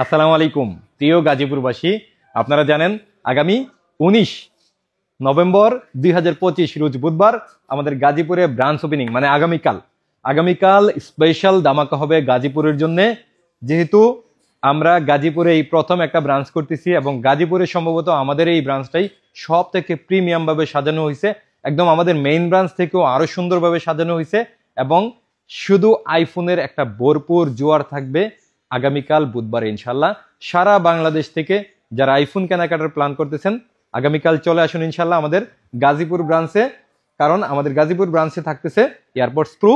আসসালামু আলাইকুম প্রিয় গাজীপুরবাসী। আপনারা জানেন আগামী 19 নভেম্বর 2025 রোজ বুধবার আমাদের গাজীপুরে ব্রাঞ্চ ওপেনিং, মানে আগামীকাল স্পেশাল ধামাকা হবে গাজীপুরের জন্য। যেহেতু আমরা গাজীপুরে এই প্রথম একটা ব্রাঞ্চ করতেছি এবং গাজীপুরে সম্ভবত আমাদের এই ব্রাঞ্চটাই সব থেকে প্রিমিয়াম ভাবে সাজানো হয়েছে, একদম আমাদের মেইন ব্রাঞ্চ থেকেও আরো সুন্দরভাবে সাজানো হয়েছে এবং শুধু আইফোনের একটা ভরপুর জোয়ার থাকবে আগামীকাল বুধবার ইনশাল্লাহ। সারা বাংলাদেশ থেকে যারা আইফোন কেনাকাটার প্ল্যান করতেছেন আগামীকাল চলে আসুন ইনশাল্লাহ আমাদের গাজীপুর ব্রাঞ্চে, কারণ আমাদের গাজীপুর ব্রাঞ্চে থাকতেছে এয়ারপোর্টস প্রো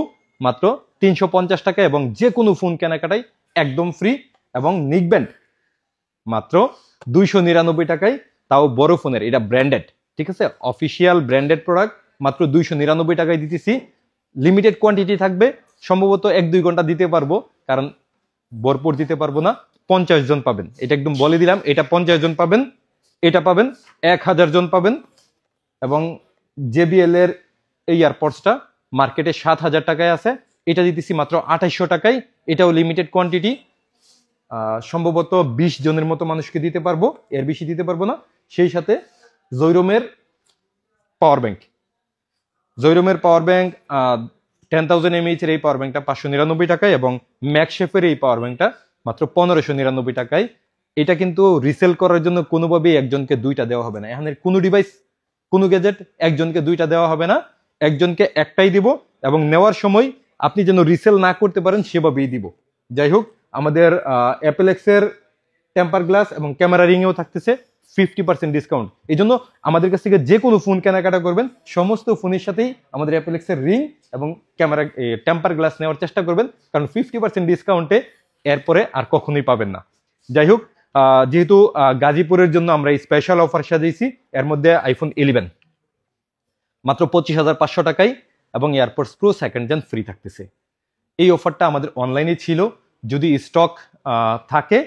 মাত্র 350 টাকা এবং যে কোনো ফোন কেনাকাটাই একদম ফ্রি, এবং নিকব্যান্ড মাত্র 299 টাকায়, তাও বড় ফোনের, এটা ব্র্যান্ডেড, ঠিক আছে, অফিসিয়াল ব্র্যান্ডেড প্রোডাক্ট মাত্র 299 টাকায় দিতেছি। লিমিটেড কোয়ান্টিটি থাকবে, সম্ভবত 1-2 ঘন্টা দিতে পারবো, কারণ ভরপুর দিতে পারবো না। 50 জন পাবেন, এটা একদম বলে দিলাম, এটা 50 জন পাবেন, এটা পাবেন 1000 জন পাবেন। এবং জেবিএল এর এই এয়ারপডসটা মার্কেটে 7000 টাকায় আছে, এটা দিতেছি মাত্র 2800 টাকায়, এটাও লিমিটেড কোয়ান্টিটি, সম্ভবত 20 জনের মতো মানুষকে দিতে পারবো, এর বেশি দিতে পারবো না। সেই সাথে জৈরমের পাওয়ার ব্যাংক 10,000 mAh এর এই পাওয়ার ব্যাংকটা 599 টাকায়, এবং ম্যাকশেফের এই পাওয়ার ব্যাংকটা মাত্র 1599 টাকায়। এটা কিন্তু রিসেল করার জন্য কোনোভাবেই একজনকে দুইটা দেওয়া হবে না, এখানে কোনো ডিভাইস কোনো গ্যাজেট একজনকে দুইটা দেওয়া হবে না, একজনকে একটাই দিব, এবং নেওয়ার সময় আপনি যেন রিসেল না করতে পারেন সেভাবেই দিব। যাই হোক, আমাদের অ্যাপেলেক্সের টেম্পার গ্লাস এবং ক্যামেরা রিংয়েও থাকতেছে 50% ডিসকাউন্ট। এই জন্য আমাদের কাছ থেকে যে কোনো ফোন কেনাকাটা করবেন সমস্ত ফোনের সাথেই আমাদের অ্যাপেলেক্সের রিং এবং ক্যামেরা টেম্পার গ্লাস নেওয়ার চেষ্টা করবেন, কারণ 50% ডিসকাউন্টে এরপরে আর কখনোই পাবেন না। যাই হোক, যেহেতু গাজীপুরের জন্য আমরা স্পেশাল অফার সাজিয়েছি, এর মধ্যে আইফোন 11 মাত্র 25,500 টাকায় এবং AirPods Pro second gen free থাকতেছে। এই অফারটা আমাদের অনলাইনে ছিল, যদি স্টক থাকে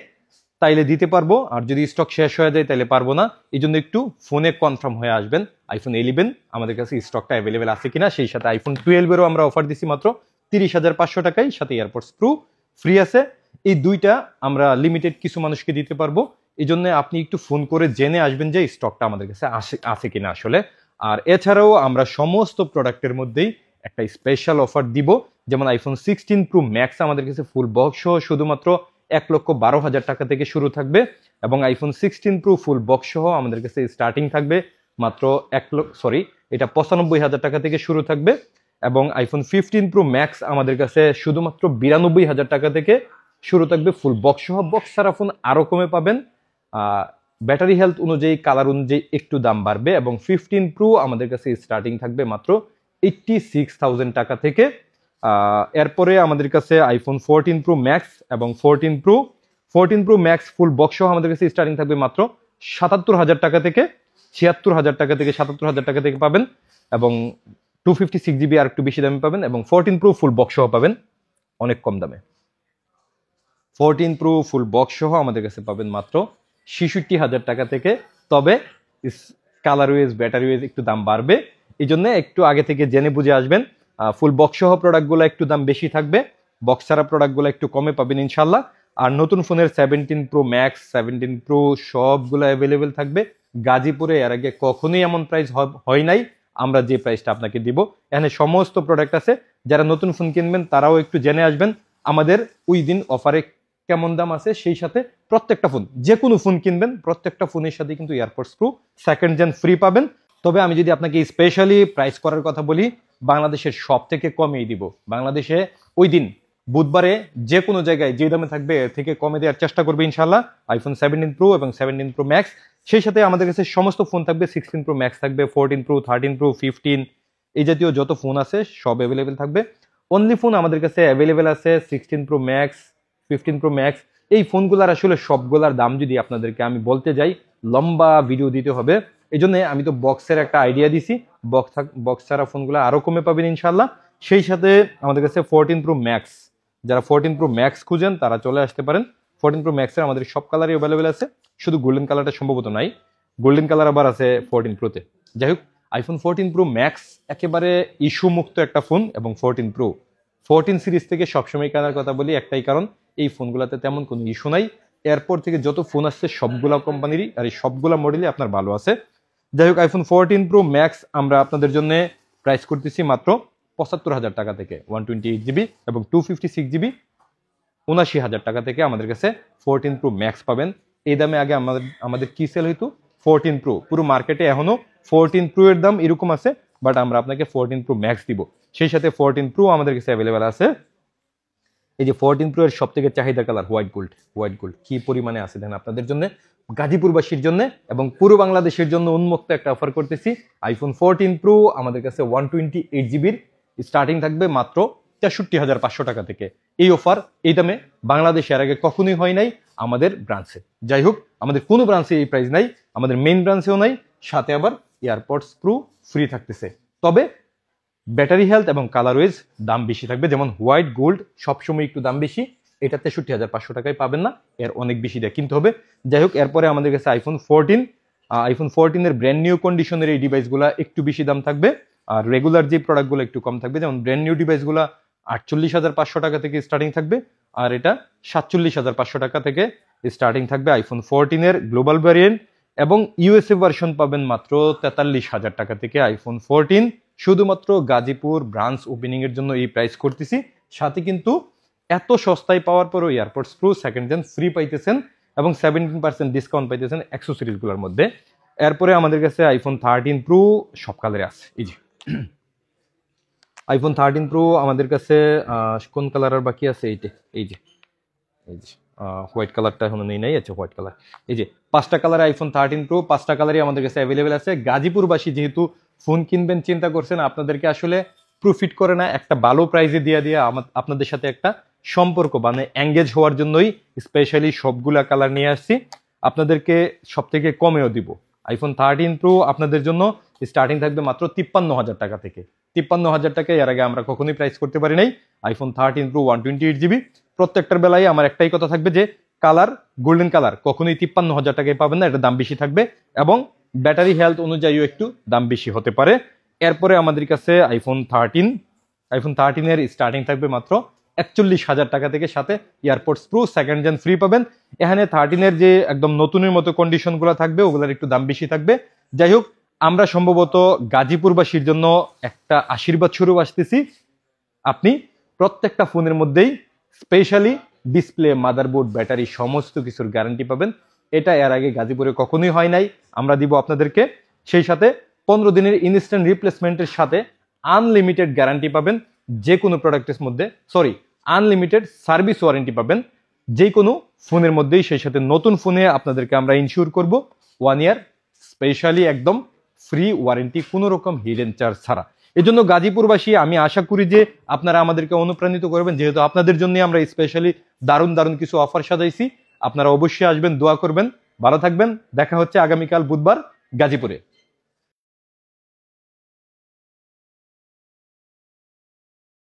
তাইলে দিতে পারবো, আর যদি স্টক শেষ হয়ে যায় তাইলে পারবো না। এই জন্য একটু ফোনে কনফার্ম হয়ে আসবেন আইফোন 11 আমাদের কাছে স্টকটা অ্যাভেলেবেল আছে কিনা। সেই সাথে আইফোন 12 এরও আমরা অফার দিচ্ছি মাত্র 30,500 টাকায়, সাথে এয়ারপডস প্রো ফ্রি আছে। এই দুইটা আমরা লিমিটেড কিছু মানুষকে দিতে পারবো, এই জন্য আপনি একটু ফোন করে জেনে আসবেন যে স্টকটা আমাদের কাছে আছে কিনা আসলে। আর এছাড়াও আমরা সমস্ত প্রোডাক্টের মধ্যেই একটা স্পেশাল অফার দিব, যেমন আইফোন 16 প্রো ম্যাক্স আমাদের কাছে ফুল বক্স সহ শুধুমাত্র 1,12,000 টাকা থেকে শুরু থাকবে, এবং আইফোন 16 প্রো ফুল বক্স সহ আমাদের কাছে স্টার্টিং থাকবে মাত্র 95,000 টাকা থেকে শুরু থাকবে, এবং আইফোন 15 প্রো ম্যাক্স আমাদের কাছে শুধুমাত্র 92,000 টাকা থেকে শুরু থাকবে ফুল বক্স সহ। বক্স ছাড়া ফোন আরো কমে পাবেন, ব্যাটারি হেলথ অনুযায়ী কালার অনুযায়ী একটু দাম বাড়বে, এবং 15 প্রো আমাদের কাছে স্টার্টিং থাকবে মাত্র 86,000 টাকা থেকে। এরপরে আমাদের কাছে আইফোন 14 প্রো ম্যাক্স এবং 14 প্রো ম্যাক্স ফুল বক্স সহ আমাদের কাছে স্টার্টিং থাকবে মাত্র 77,000 টাকা থেকে, 76,000 টাকা থেকে 77,000 টাকা থেকে পাবেন, এবং 256GB আর একটু বেশি দামে পাবেন, এবং 14 প্রো ফুল বক্স সহ পাবেন অনেক কম দামে। 14 প্রো ফুল বক্স সহ আমাদের কাছে পাবেন মাত্র 66,000 টাকা থেকে, তবে কালার ওয়েজ ব্যাটারি ওয়েজ একটু দাম বাড়বে, এই জন্য একটু আগে থেকে জেনে বুঝে আসবেন। ফুল বক্স সহ প্রোডাক্টগুলো একটু দাম বেশি থাকবে, বক্স ছাড়া প্রোডাক্টগুলো একটু কমে পাবেন ইনশাল্লাহ। আর নতুন ফোনের 17 প্রো ম্যাক্স 17 প্রো সবগুলো অ্যাভেলেবেল থাকবে গাজীপুরে। এর আগে কখনোই এমন প্রাইস হয় নাই, আমরা যে প্রাইসটা আপনাকে দিব, এখানে সমস্ত প্রোডাক্ট আছে। যারা নতুন ফোন কিনবেন তারাও একটু জেনে আসবেন আমাদের ওই দিন অফারে কেমন দাম আছে, সেই সাথে প্রত্যেকটা ফোন, যে কোনো ফোন কিনবেন প্রত্যেকটা ফোনের সাথে কিন্তু AirPods Pro second gen free পাবেন। তবে আমি যদি আপনাকে স্পেশালি প্রাইস করার কথা বলি, বাংলাদেশের সব থেকে কমেই দিব। বাংলাদেশে ওই দিন বুধবারে যে কোনো জায়গায় যে দামে থাকবে এর থেকে কমে দেওয়ার চেষ্টা করবে ইনশাল্লাহ আইফোন 17 প্রো এবং 17 প্রো ম্যাক্স। সেই সাথে আমাদের কাছে সমস্ত ফোন থাকবে, 16 প্রো ম্যাক্স থাকবে, 14 প্রো, 13 প্রো, 15 এই জাতীয় যত ফোন আছে সব অ্যাভেলেবেল থাকবে। অনলি ফোন আমাদের কাছে অ্যাভেলেবেল আছে 16 প্রো ম্যাক্স, 15 প্রো ম্যাক্স। এই ফোনগুলার আসলে সবগুলার দাম যদি আপনাদেরকে আমি বলতে যাই লম্বা ভিডিও দিতে হবে, এই জন্য আমি তো বক্সের একটা আইডিয়া দিছি, বক্স ছাড়া ফোনগুলো আরো কমে পাবেন ইনশাল্লাহ। সেই সাথে আমাদের কাছে 14 প্রো ম্যাক্স, যারা 14 প্রো ম্যাক্স খুঁজেন তারা চলে আসতে পারেন। 14 প্রো ম্যাক্সের আমাদের সব কালারই অ্যাভেলেবেল আছে, শুধু গোল্ডেন কালারটা সম্ভবত নাই, গোল্ডেন কালার আবার আছে 14 প্রোতে। যাই হোক, আইফোন 14 প্রো ম্যাক্স একেবারে ইস্যু মুক্ত একটা ফোন, এবং 14 প্রো 14 সিরিজ থেকে সবসময় কেনার কথা বলি একটাই কারণ, এই ফোনগুলোতে তেমন কোনো ইস্যু নাই, এরপর থেকে যত ফোন আসছে সবগুলা কোম্পানিরই আর এই সবগুলা মডেলই আপনার ভালো আছে। যাই হোক, আইফোন 14 প্রো ম্যাক্স আমরা আপনাদের জন্য প্রাইস করতেছি মাত্র 75,000 টাকা থেকে 128GB এবং 256GB 79,000 টাকা থেকে আমাদের কাছে 14 প্রো ম্যাক্স পাবেন। এই দামে আগে আমাদের কি সেল হইতো 14 প্রো, পুরো মার্কেটে এখনো 14 প্রো এর দাম এরকম আছে, বাট আমরা আপনাকে 14 প্রো ম্যাক্স দিব। সেই সাথে 14 প্রো আমাদের কাছে অ্যাভেলেবেল আছে। এই যে 14 প্রো এর সব থেকে চাহিদা কালার হোয়াইট গোল্ড কি পরিমাণে আছে দেখেন আপনাদের জন্য, গাজীপুরবাসীর জন্য এবং পুরো বাংলাদেশের জন্য উন্মুক্ত একটা অফার করতেছি। আইফোন 14 প্রো আমাদের কাছে 128GBর স্টার্টিং থাকবে মাত্র 63,500 টাকা থেকে। এই অফার এই দামে বাংলাদেশে এর আগে কখনোই হয় নাই আমাদের ব্রাঞ্চে। যাই হোক, আমাদের কোনো ব্রাঞ্চে এই প্রাইস নাই, আমাদের মেইন ব্রাঞ্চেও নাই, সাথে আবার এয়ারপডস প্রো ফ্রি থাকতেছে। তবে ব্যাটারি হেলথ এবং কালার ওয়াইজ দাম বেশি থাকবে, যেমন হোয়াইট গোল্ড সবসময় একটু দাম বেশি, এটা 63,500 টাকায় পাবেন না, এর অনেক বেশি দিয়ে কিনতে হবে। যাই হোক, এরপরে আমাদের কাছে আইফোন 14 এর ব্র্যান্ড নিউ কন্ডিশনের এই ডিভাইসগুলো একটু বেশি দাম থাকবে, আর রেগুলার যে প্রোডাক্টগুলো একটু কম থাকবে। যেমন ব্র্যান্ড নিউ ডিভাইসগুলো 48,500 টাকা থেকে স্টার্টিং থাকবে, আর এটা 47,500 টাকা থেকে স্টার্টিং থাকবে আইফোন 14 এর গ্লোবাল ভ্যারিয়েন্ট, এবং ইউএসএ ভার্সন পাবেন মাত্র 43,000 টাকা থেকে আইফোন 14। শুধুমাত্র গাজীপুর ব্রাঞ্চ ওপেনিং এর জন্য এই প্রাইস করতেছি। সাথে কিন্তু এত সস্তায় পাওয়ার পরও AirPods Pro second gen free পাইতেছেন এবং 17% ডিসকাউন্ট পাইতেছেন অ্যাক্সেসরিজ গুলোর মধ্যে। এরপরে আমাদের কাছে আইফোন 13 প্রো সব কালারে আছে। এই যে আইফোন 13 প্রো আমাদের কাছে কোন কালার আর বাকি আছে, এই যে হোয়াইট কালারটা এখনো নেই আছে হোয়াইট কালার। এই যে 5টা কালারে আইফোন 13 প্রো 5টা কালারই আমাদের কাছে অ্যাভেলেবেল আছে। গাজীপুরবাসী যেহেতু ফোন কিনবেন চিন্তা করছেন, আপনাদেরকে আসলে প্রফিট করে না, একটা ভালো প্রাইজে দিয়ে আপনাদের সাথে একটা সম্পর্ক মানে এঙ্গেজ হওয়ার জন্যই স্পেশালি সবগুলা কালার নিয়ে আসছি। আপনাদেরকে সব থেকে কমেও দিব। আইফোন 13 প্রো আপনাদের জন্য স্টার্টিং থাকবে মাত্র 53,000 টাকা থেকে। 53,000 টাকায় এর আগে আমরা কখনোই প্রাইস করতে পারি নাই। আইফোন 13 প্রো 128GB প্রত্যেকটার বেলায় আমার একটাই কথা থাকবে যে কালার গোল্ডেন কালার কখনোই 53,000 টাকায় পাবেন না, এটা দাম বেশি থাকবে এবং ব্যাটারি হেলথ অনুযায়ীও একটু দাম বেশি হতে পারে। এরপরে আমাদের কাছে আইফোন 13 এর স্টার্টিং থাকবে মাত্র 41,000 টাকা থেকে, সাথে AirPods Pro second gen free পাবেন। এখানে 13 এর যে একদম নতুনের মতো কন্ডিশন গুলো থাকবে ওগুলোর একটু দাম বেশি থাকবে। যাই হোক, আমরা সম্ভবত গাজীপুরবাসীর জন্য একটা আশীর্বাদ স্বরূপ আসতেছি। আপনি প্রত্যেকটা ফোনের মধ্যেই স্পেশালি ডিসপ্লে, মাদারবোর্ড, ব্যাটারি সমস্ত কিছুর গ্যারান্টি পাবেন। এটা এর আগে গাজীপুরে কখনোই হয় নাই, আমরা দিব আপনাদেরকে। সেই সাথে 15 দিনের ইনস্ট্যান্ট রিপ্লেসমেন্টের সাথে আনলিমিটেড গ্যারান্টি পাবেন যে কোনো প্রোডাক্টের মধ্যে, আনলিমিটেড সার্ভিস ওয়ারেন্টি পাবেন যে কোনো ফোনের মধ্যেই। সেই সাথে নতুন ফোনে আপনাদেরকে আমরা ইনশিওর করব 1 ইয়ার স্পেশালি একদম ফ্রি ওয়ারেন্টি, কোনো রকম হিডেন চার্জ ছাড়া। এজন্য গাজীপুরবাসী আমি আশা করি যে আপনারা আমাদেরকে অনুপ্রাণিত করবেন, যেহেতু আপনাদের জন্য আমরা স্পেশালি দারুণ কিছু অফার সাজাইছি। আপনারা অবশ্যই আসবেন, দোয়া করবেন, ভালো থাকবেন। দেখা হচ্ছে আগামীকাল বুধবার গাজীপুরে।